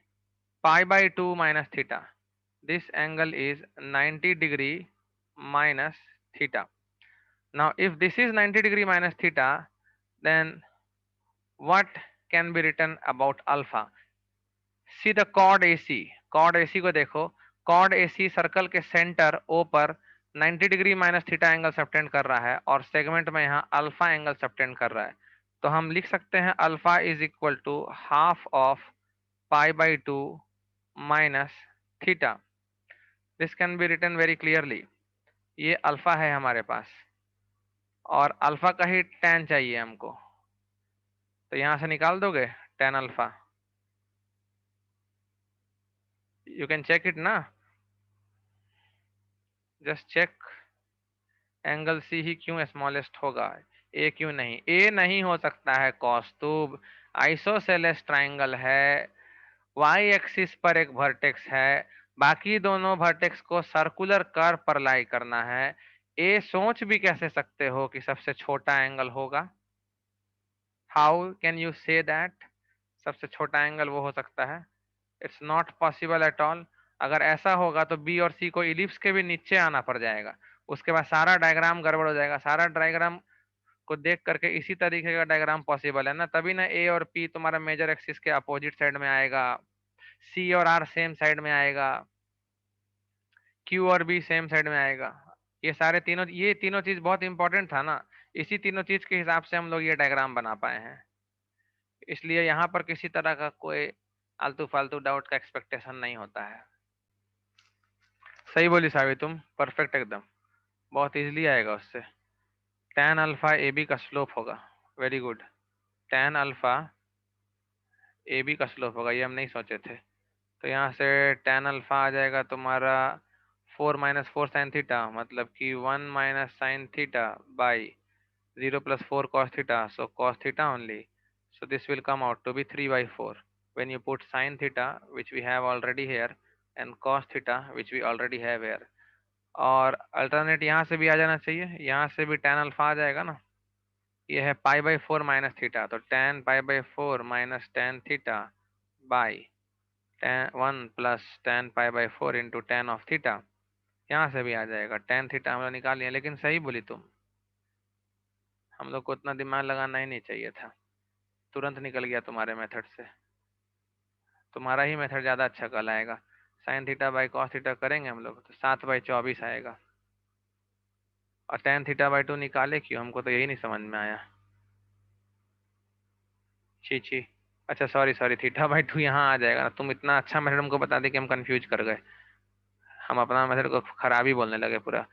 pi by 2 minus theta. This angle is 90 degree minus theta. Now if this is 90 degree minus theta, then what can be written about alpha? See the chord AC, chord AC को देखो, chord AC circle के centre O पर 90 degree minus theta angle subtend कर रहा है, और segment में यहाँ अल्फा एंगल सबटेंड कर रहा है। तो हम लिख सकते हैं alpha is equal to half of pi by 2 minus theta. This can be written very clearly. ये अल्फा है हमारे पास, और अल्फा का ही tan चाहिए हमको, तो यहाँ से निकाल दोगे tan alpha. You can check it ना, जस्ट चेक एंगल सी ही क्यों स्मॉलेस्ट होगा, ए क्यों नहीं? ए नहीं हो सकता है कौस्तुभ, आइसोसेलेस ट्राइंगल है, वाई एक्सिस पर एक वर्टेक्स है, बाकी दोनों वर्टेक्स को सर्कुलर कर्व पर लाई करना है। ए सोच भी कैसे सकते हो कि सबसे छोटा एंगल होगा? How can you say that सबसे छोटा एंगल वो हो सकता है? It's not possible at all. अगर ऐसा होगा तो बी और सी को इलिप्स के भी नीचे आना पड़ जाएगा, उसके बाद सारा डायग्राम गड़बड़ हो जाएगा। सारा डायग्राम को देख करके इसी तरीके का डायग्राम पॉसिबल है ना, तभी ना ए और पी तुम्हारा मेजर एक्सिस के अपोजिट साइड में आएगा, सी और आर सेम साइड में आएगा, क्यू और बी सेम साइड में आएगा। ये तीनों चीज बहुत इंपॉर्टेंट था ना, इसी तीनों चीज के हिसाब से हम लोग ये डायग्राम बना पाए हैं। इसलिए यहाँ पर किसी तरह का कोई आलतू फालतू डाउट का एक्सपेक्टेशन नहीं होता है। सही बोली सावी तुम, परफेक्ट एकदम, बहुत इजीली आएगा उससे। tan अल्फा ए बी का स्लोप होगा, very good. tan alpha A B का स्लोप होगा, ये हम नहीं सोचे थे। तो यहाँ से tan अल्फा आ जाएगा तुम्हारा 4 माइनस 4 साइन थीटा, मतलब कि 1 minus sign theta by 0 plus 4 cos theta, so cos theta only. So this will come out to be 3/4 when you put sin theta, which we have already here, and cos theta, which we already have here. और alternate यहाँ से भी आ जाना चाहिए, यहाँ से भी tan alpha आ जाएगा ना। ये है π/4 माइनस थीटा, तो tan π/4 माइनस tan theta by tan 1 plus tan π/4 into tan of theta. यहाँ से भी आ जाएगा, tan थीटा हम लोग निकाल लिया। लेकिन सही बोली तुम, हम लोग को उतना दिमाग लगाना ही नहीं चाहिए था, तुरंत निकल गया तुम्हारे मेथड से। तुम्हारा ही मेथड ज्यादा अच्छा कहलाएगा। Sign theta by cos theta करेंगे हम लोग तो 7/24 आएगा, और tan थीटा बाई 2 निकाले क्यों, हमको तो यही नहीं समझ में आया। छी छी, अच्छा सॉरी सॉरी, थीटा बाई 2 यहाँ आ जाएगा ना। तुम इतना अच्छा मेथड हमको बता दे कि हम कंफ्यूज कर गए, हम अपना मेथड को खराब ही बोलने लगे पूरा।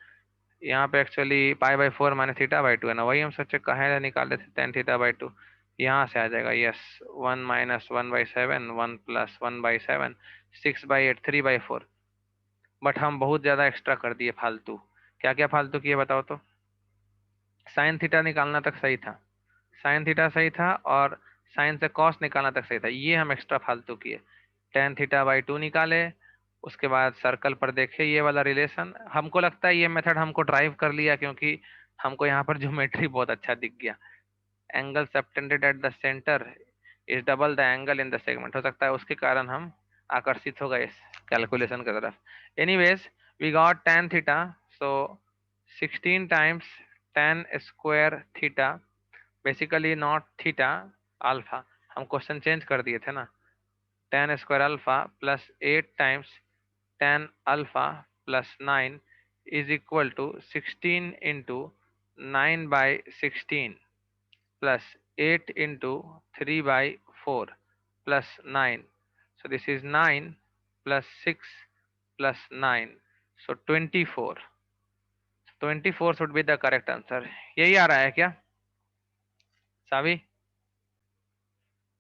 यहाँ पे एक्चुअली π/4 माइनस थीटा बाई 2 है ना, वही हम सोचे कहे निकाल देते tan थीटा बाई 2। यहाँ से आ जाएगा, यस, 1 माइनस 1/7, 1 प्लस 1/7, 6/8, 3/4। बट हम बहुत ज्यादा एक्स्ट्रा कर दिए फालतू। क्या क्या फालतू किए बताओ तो? साइन थीटा निकालना तक सही था, साइन थीटा सही था, और साइन से कॉस निकालना तक सही था, ये हम एक्स्ट्रा फालतू किए। tan थीटा बाई 2 निकाले, उसके बाद सर्कल पर देखे ये वाला रिलेशन। हमको लगता है ये मेथड हमको ड्राइव कर लिया, क्योंकि हमको यहाँ पर ज्योमेट्री बहुत अच्छा दिख गया। Angle subtended at the centre is double the angle in the segment, हो सकता है उसके कारण हम आकर्षित हो गए इस कैलकुलेशन की तरफ। Anyways we got tan theta, so 16 times tan square theta, basically not theta, alpha. हम क्वेश्चन चेंज कर दिए थे ना, tan square alpha plus 8 times tan alpha plus 9 is equal to 16 into 9/16 plus 8 into 3/4 plus 9. So this is 9 plus 6 plus 9. So 24. 24 should be the correct answer. यही आ रहा है क्या सावी?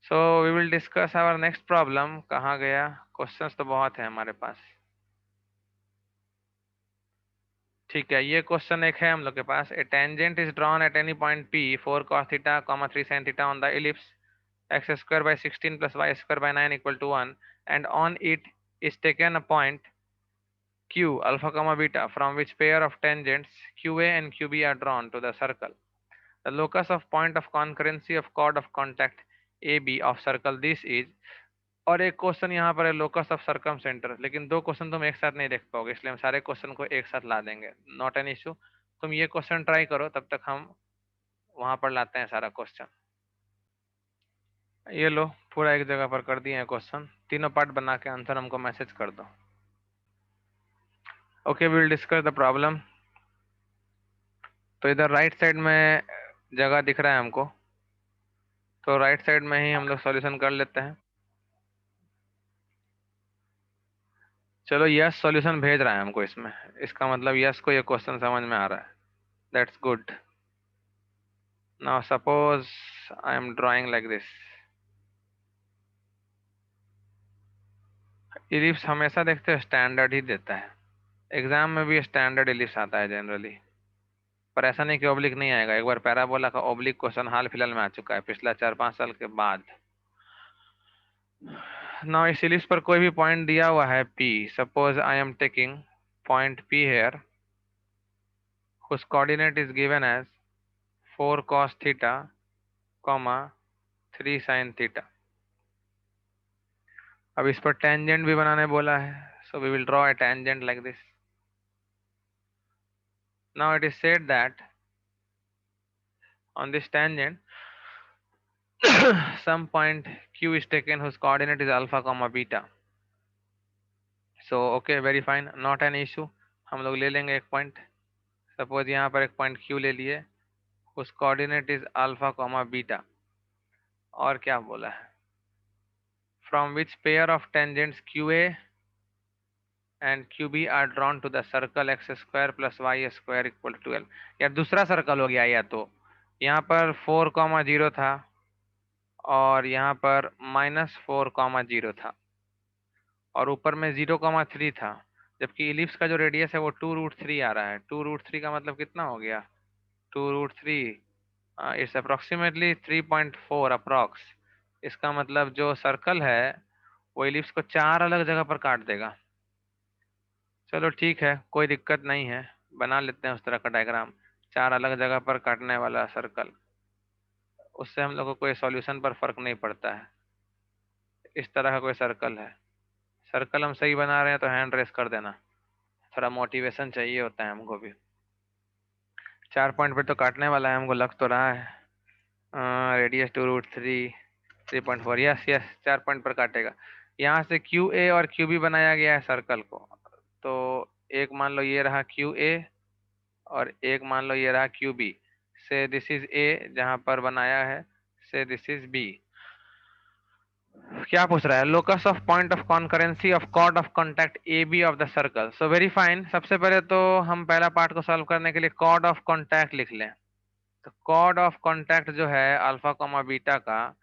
So we will discuss our next problem. कहाँ गया? Questions तो बहुत है हमारे पास. ठीक है, ये क्वेश्चन एक है हम लोग के पास. A tangent is drawn at any point P 4 cos theta, 3 sin theta on the ellipse x square by 16 plus y square by 9 equal to 1, and on it is taken a point Q alpha comma beta from which pair of tangents QA and QB are drawn to the circle. The locus of point of concurrency of chord of contact AB of circle this is. और एक question यहाँ पर है locus of circum centre, लेकिन दो question तुम एक साथ नहीं देख पाओगे, इसलिए हम सारे क्वेश्चन को एक साथ ला देंगे. Not an issue. तुम ये क्वेश्चन ट्राई करो, तब तक हम वहां पर लाते हैं सारा क्वेश्चन. ये लो, पूरा एक जगह पर कर दिए हैं क्वेश्चन. तीनों पार्ट बना के आंसर हमको मैसेज कर दो. Okay, we will discuss the problem. तो इधर राइट साइड में जगह दिख रहा है हमको, तो राइट साइड में ही हम लोग सॉल्यूशन कर लेते हैं. चलो, यस सॉल्यूशन भेज रहा है हमको इसमें, इसका मतलब यस को ये क्वेश्चन समझ में आ रहा है. That's good. Now suppose I M drawing like this. Ellipse हमेशा देखते हो स्टैंडर्ड ही देता है. एग्जाम में भी स्टैंडर्ड इलिप्स आता है जनरली, पर ऐसा नहीं कि ओब्लिक नहीं आएगा. एक बार पैराबोला का ओब्लिक क्वेश्चन हाल फिलहाल में आ चुका है, पिछला 4-5 साल के बाद. नाउ इस इलिप्स पर कोई भी पॉइंट दिया हुआ है P. Suppose I am taking point P here, whose coordinate is given as 4 cos theta, 3 sin theta. अब इस पर टेंजेंट भी बनाने बोला है, so we will draw a tangent like this. Now it is said that on this tangent some point Q is taken whose coordinate is alpha comma beta. So okay, very fine, not an issue. हम लोग ले लेंगे एक point. Suppose यहाँ पर एक point Q ले लिए, उस coordinate is alpha comma beta. और क्या बोला है? From which pair of tangents QA and QB are drawn to the circle x square plus y square equal to 12. या दूसरा सर्कल हो गया, या तो यहाँ पर 4,0 था और यहाँ पर -4,0 था और ऊपर में 0,3 था, जबकि इलिप्स का जो रेडियस है वो 2√3 आ रहा है. 2√3 का मतलब कितना हो गया? 2√3 इट्स अप्रोक्सीमेटली 3.4 अप्रॉक्स. इसका मतलब जो सर्कल है वो इलिप्स को 4 अलग जगह पर काट देगा. चलो ठीक है, कोई दिक्कत नहीं है, बना लेते हैं उस तरह का डायग्राम. 4 अलग जगह पर काटने वाला सर्कल, उससे हम लोग को कोई सॉल्यूशन पर फर्क नहीं पड़ता है. इस तरह का कोई सर्कल है, सर्कल हम सही बना रहे हैं तो हैंड रेस कर देना, थोड़ा मोटिवेशन चाहिए होता है हमको भी. 4 पॉइंट पे तो काटने वाला है, हमको लग तो रहा है. रेडियस 2√3, 3.4, यस यस, 4 पॉइंट पर काटेगा. यहाँ से QA और QB बनाया गया है सर्कल को, तो एक मान लो ये रहा QA और एक मान लो ये रहा QB. से दिस इज A जहां पर बनाया है, से दिस इज B. क्या पूछ रहा है? Locus of point of concurrency of chord of contact AB of the circle. So very fine. सबसे पहले तो हम पहला पार्ट को सॉल्व करने के लिए कॉर्ड ऑफ कॉन्टैक्ट लिख लें. तो कॉर्ड ऑफ कॉन्टैक्ट जो है अल्फा कॉमा बीटा का,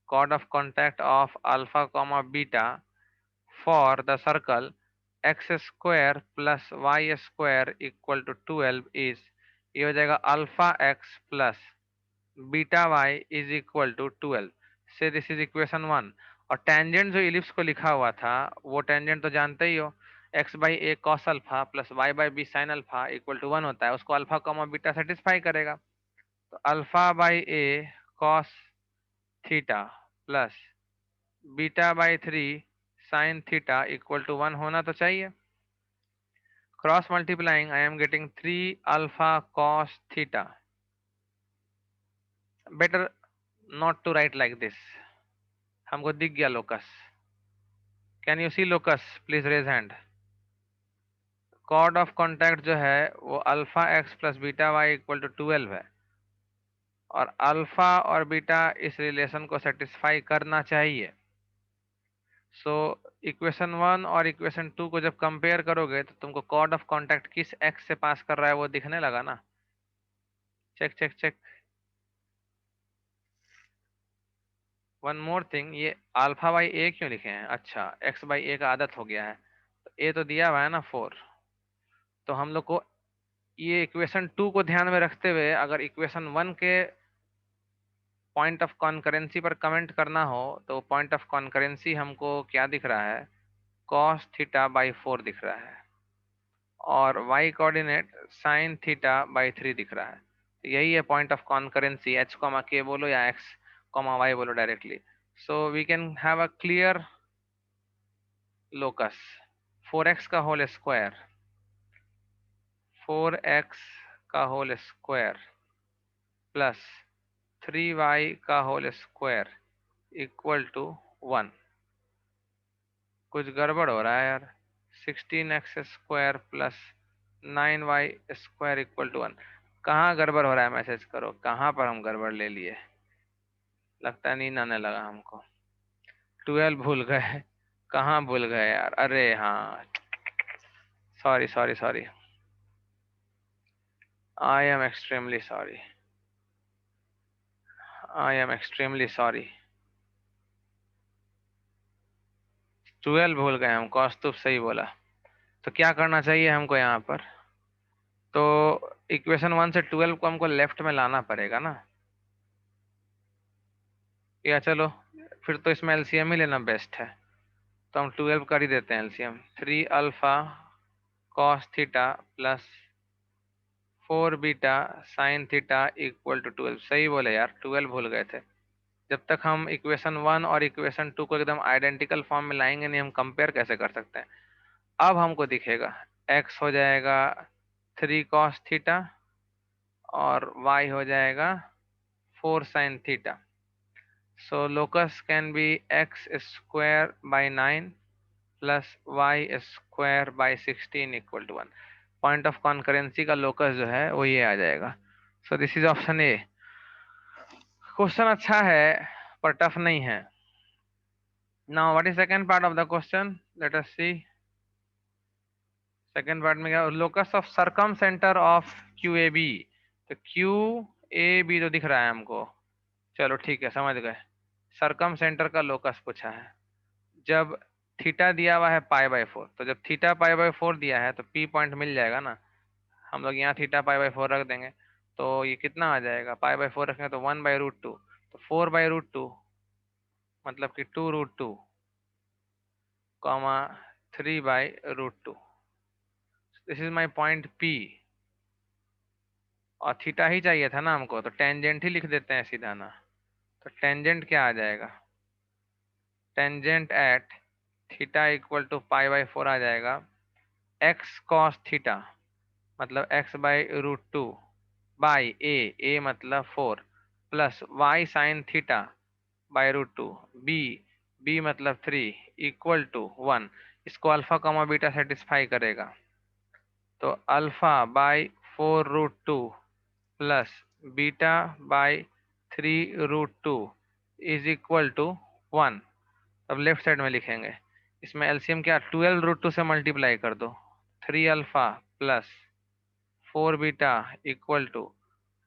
chord of contact of alpha comma beta for the circle x square plus Y square equal to 12 is, ये हो जाएगा alpha x plus beta y is equal to 12. से this is equation 1. और tangent जो ellipse को लिखा हुआ था वो टेंजेंट तो जानते ही हो, x/a cos alpha plus y/b sin alpha equal to 1 होता है. उसको अल्फा कॉमा बीटा सेटिस्फाई करेगा. तो अल्फा/a cos थीटा प्लस बीटा/3 sin थीटा इक्वल टू 1 होना तो चाहिए. Cross multiplying I am getting 3 alpha cos theta. Better not to write like this. हमको दिख गया locus. Can you see locus? Please raise hand. Chord of contact जो है वो alpha x plus beta y equal to 12 है, और alpha और beta इस रिलेशन को सेटिस्फाई करना चाहिए। सो इक्वेशन 1 और इक्वेशन 2 को जब कंपेयर करोगे तो तुमको कॉर्ड ऑफ कॉन्टैक्ट किस एक्स से पास कर रहा है वो दिखने लगा ना। Check check check. One more thing, ये अल्फा बाई ए क्यों लिखे हैं? अच्छा, एक्स बाई ए का आदत हो गया है। तो ए तो दिया हुआ है ना 4, तो हम लोग को ये इक्वेशन 2 को ध्यान में रखते हुए अगर इक्वेशन 1 के पॉइंट ऑफ कॉन्करेंसी पर कमेंट करना हो तो पॉइंट ऑफ कॉन्करेंसी हमको क्या दिख रहा है? कॉस थीटा बाई 4 दिख रहा है, और y coordinate sine theta by 3 दिख रहा है। तो यही है point of concurrency, h comma k बोलो या x कॉमा y बोलो directly. So we can have a clear locus 4x का होल स्क्वायर, 4x का होल स्क्वायर प्लस 3y का होल स्क्वायर इक्वल टू 1। कुछ गड़बड़ हो रहा है यार। 16x square plus 9y square equal to 1। कहाँ गड़बड़ हो रहा है? मैसेज करो कहाँ पर हम गड़बड़ ले लिए। लगता है नींद आने लगा हमको। 12 भूल गए। कहाँ भूल गए यार? अरे हाँ, sorry sorry sorry, I am extremely sorry, I am extremely sorry. 12 भूल गए हम, कौस्तुभ सही बोला। तो क्या करना चाहिए हमको यहाँ पर? तो इक्वेशन 1 से 12 को हमको लेफ्ट में लाना पड़ेगा ना, या चलो फिर तो इसमें एलसीएम ही लेना बेस्ट है। तो हम 12 कर ही देते हैं LCM. 3 alpha cos theta plus 4 beta sine theta equal to 12। सही बोले यार, 12 भूल गए थे। जब तक हम इक्वेशन 1 और इक्वेशन 2 को एकदम आइडेंटिकल फॉर्म में लाएंगे नहीं, हम कंपेयर कैसे कर सकते हैं? अब हमको दिखेगा x हो जाएगा 3 कॉस थीटा और y हो जाएगा 4 sine theta. So locus can be x square by 9 plus Y square by 16 equal to 1। Point of concurrency का लोकस जो है वो ये आ जाएगा। So this is option A. Question अच्छा है पर टफ नहीं है। Now what is second part of the question? Let us see. Second part में क्या? Locus of circumcentre of Q A B. तो क्यू ए बी तो दिख रहा है हमको, चलो ठीक है समझ गए। सरकम सेंटर का लोकस पूछा है। जब थीटा दिया हुआ है पाई बाई 4, तो जब थीटा पाई बाई 4 दिया है तो पी पॉइंट मिल जाएगा ना। हम लोग यहाँ थीटा पाई बाई 4 रख देंगे, तो ये कितना आ जाएगा? पाई बाई 4 रखेंगे तो 1/√2, तो 4/√2 मतलब कि 2√2 comma 3/√2। This is my point P, और थीटा ही चाहिए था ना हमको, तो टेंजेंट ही लिख देते हैं सीधा ना। तो टेंजेंट क्या आ जाएगा? Tangent at theta equal to pi by 4 आ जाएगा एक्स कॉस थीटा, मतलब x/√2 बाई ए मतलब 4 प्लस y साइन थीटा बाई√2 बी, बी मतलब 3 इक्वल टू 1। इसको अल्फा कॉमा बीटा सेटिस्फाई करेगा, तो alpha by 4√2 plus beta by 3√2 is equal to 1। अब लेफ्ट साइड में लिखेंगे, इसमें एलसीएम क्या? 12√2 से मल्टीप्लाई कर दो, 3 alpha plus 4 beta equal to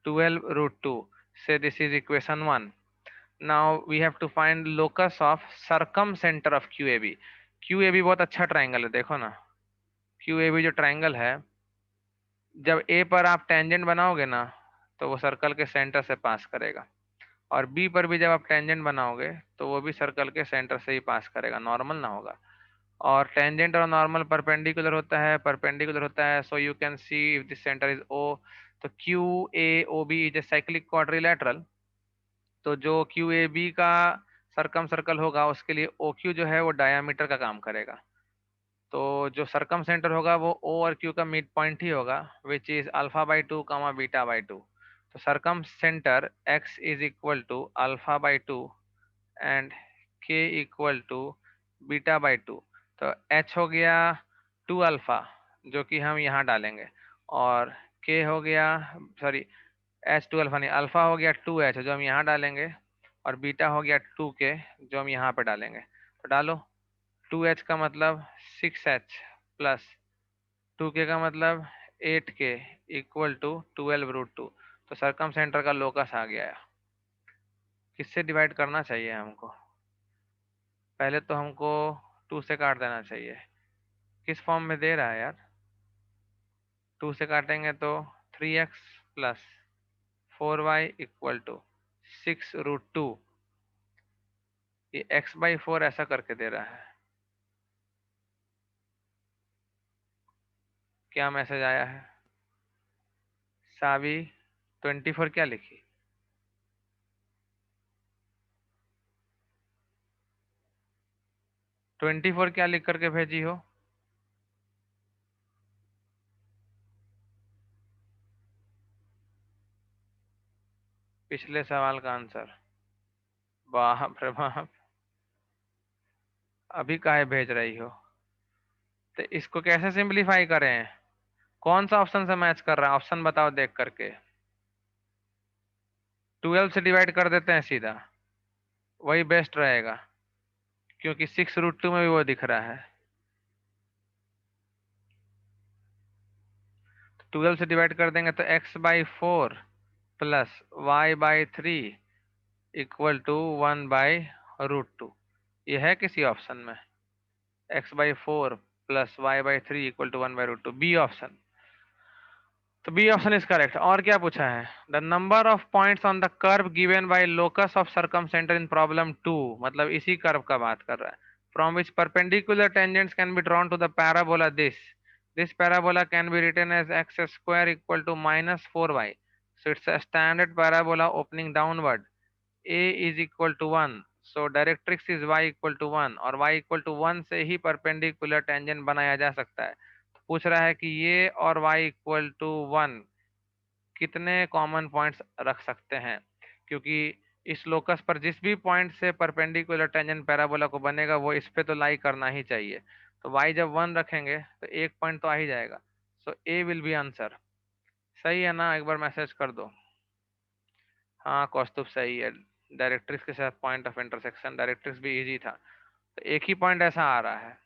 12√2 से this is equation 1। Now we have to find locus of circumcentre of QAB. QAB बहुत अच्छा ट्राइंगल है, देखो ना। क्यूएबी जो ट्राइंगल है, जब ए पर आप टेंजेंट बनाओगे ना तो वो सर्कल के सेंटर से पास करेगा, और बी पर भी जब आप टेंजेंट बनाओगे तो वो भी सर्कल के सेंटर से ही पास करेगा, नॉर्मल ना होगा। और टेंजेंट और नॉर्मल परपेंडिकुलर होता है, परपेंडिकुलर होता है, so you can see if this centre is O. तो Q A O B is a cyclic quadrilateral. तो जो क्यू ए बी का सरकम सर्कल होगा उसके लिए ओ क्यू जो है वो डायामीटर का काम करेगा। तो जो सरकम सेंटर होगा वो ओ और क्यू का मिड पॉइंट ही होगा, विच इज अल्फा/2 कमा बीटा/2। तो circumcentre x is equal to अल्फा/2 एंड k इक्वल टू बीटा/2। तो h हो गया 2 अल्फा जो कि हम यहाँ डालेंगे, और के हो गया, सॉरी H2 अल्फा नहीं, अल्फा हो गया 2H जो हम यहाँ डालेंगे, और बीटा हो गया 2K जो हम यहाँ पे डालेंगे। तो डालो, 2H का मतलब 6H प्लस 2K का मतलब 8K इक्वल टू 12√2। तो सरकम सेंटर का लोकस आ गया है। किससे डिवाइड करना चाहिए हमको? पहले तो हमको 2 से काट देना चाहिए। किस फॉर्म में दे रहा है यार? 2 से काटेंगे तो 3x plus 4y equal to 6√2। ये x/4 ऐसा करके दे रहा है। क्या मैसेज आया है? सावी 24 क्या लिखी? 24 क्या लिख करके भेजी हो? पिछले सवाल का आंसर। बाप रे बाप, अभी काहे भेज रही हो? तो इसको कैसे सिंपलीफाई करें? कौन सा ऑप्शन से मैच कर रहा है? ऑप्शन बताओ देख करके। 12 से डिवाइड कर देते हैं सीधा, वही बेस्ट रहेगा, क्योंकि 6√2 में भी वो दिख रहा है। 12 से डिवाइड कर देंगे तो x/4 plus y/3 equal to 1/√2। ये है किसी ऑप्शन में? x/4 plus y/3 equal to 1/√2, B option. तो बी ऑप्शन इज करेक्ट। और क्या पूछा है? The number of points on the curve given by locus of circumcentre in problem 2, मतलब इसी कर्व का बात कर रहा है, from which perpendicular tangents can be drawn to the parabola this parabola can be written as x square equal to -4y। So it's a standard parabola opening downward, a is equal to 1, so directrix is y equal to 1, और y equal to 1 से ही perpendicular tangent बनाया जा सकता है। तो पूछ रहा है कि ये और y इक्वल टू 1 कितने कॉमन पॉइंट्स रख सकते हैं, क्योंकि इस लोकस पर जिस भी पॉइंट से परपेंडिकुलर टेंजेंट पैराबोला को बनेगा वो इस पे तो लाई करना ही चाहिए। तो y जब 1 रखेंगे तो एक पॉइंट तो आ ही जाएगा। सो a विल बी आंसर। सही है ना? एक बार मैसेज कर दो। हाँ कौस्तुभ सही है। डायरेक्ट्रिक्स के साथ पॉइंट ऑफ इंटरसेक्शन, डायरेक्ट्रिक्स भी इजी था, तो एक ही पॉइंट ऐसा आ रहा है।